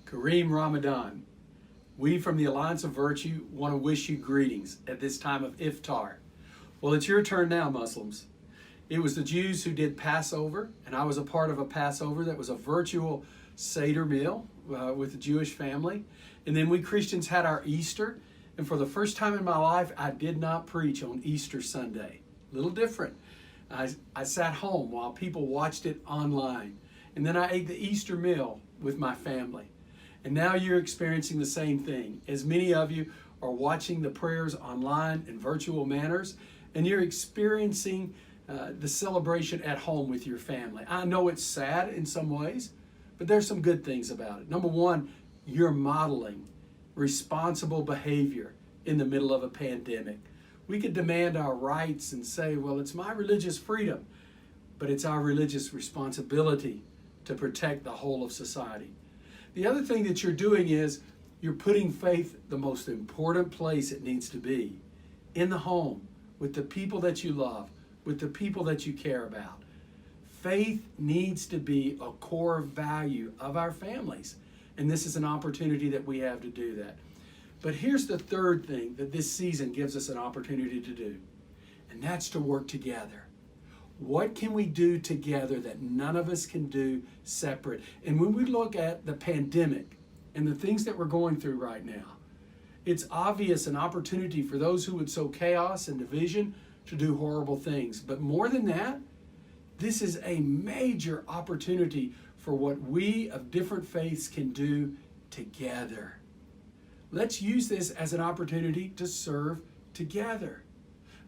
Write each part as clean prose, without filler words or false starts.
Kareem Ramadan. We from the Alliance of Virtue want to wish you greetings at this time of Iftar. Well, it's your turn now, Muslims. It was the Jews who did Passover, and I was a part of a Passover that was a virtual Seder meal with the Jewish family. And then we Christians had our Easter, and for the first time in my life, I did not preach on Easter Sunday. A little different. I sat home while people watched it online, and then I ate the Easter meal with my family. And now you're experiencing the same thing, as many of you are watching the prayers online in virtual manners, and you're experiencing the celebration at home with your family. I know it's sad in some ways, but there's some good things about it. Number one, you're modeling responsible behavior in the middle of a pandemic. We could demand our rights and say, well, it's my religious freedom, but it's our religious responsibility to protect the whole of society. The other thing that you're doing is you're putting faith the most important place it needs to be, in the home, with the people that you love, with the people that you care about. Faith needs to be a core value of our families, and this is an opportunity that we have to do that. But here's the third thing that this season gives us an opportunity to do, and that's to work together. What can we do together that none of us can do separate? And when we look at the pandemic and the things that we're going through right now, it's obvious an opportunity for those who would sow chaos and division to do horrible things. But more than that, this is a major opportunity for what we of different faiths can do together. Let's use this as an opportunity to serve together.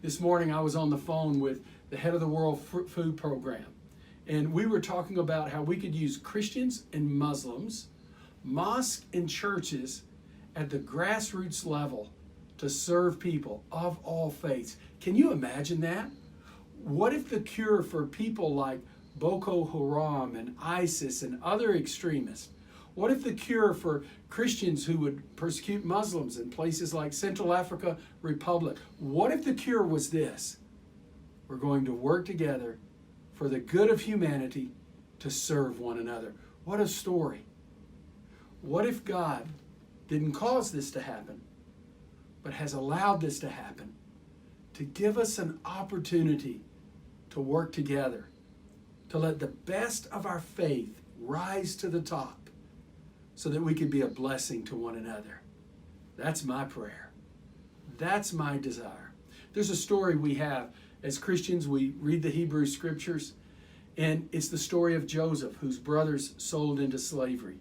This morning I was on the phone with the head of the World Food Program, and we were talking about how we could use Christians and Muslims, mosques and churches at the grassroots level to serve people of all faiths. Can you imagine that? What if the cure for people like Boko Haram and ISIS and other extremists, what if the cure for Christians who would persecute Muslims in places like Central Africa Republic, what if the cure was this? We're going to work together for the good of humanity to serve one another. What a story. What if God didn't cause this to happen, but has allowed this to happen to give us an opportunity to work together, to let the best of our faith rise to the top so that we can be a blessing to one another? That's my prayer. That's my desire. There's a story we have as Christians. We read the Hebrew scriptures, and it's the story of Joseph, whose brothers sold into slavery.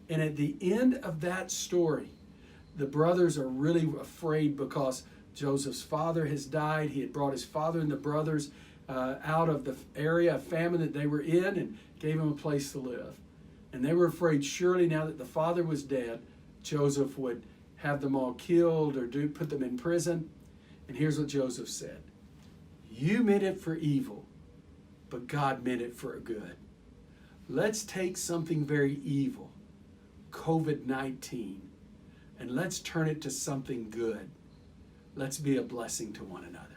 And at the end of that story, the brothers are really afraid because Joseph's father has died. He had brought his father and the brothers out of the area of famine that they were in and gave them a place to live. And they were afraid surely now that the father was dead, Joseph would have them all killed or put them in prison. And here's what Joseph said: "You meant it for evil, but God meant it for good." Let's take something very evil, COVID-19, and let's turn it to something good. Let's be a blessing to one another.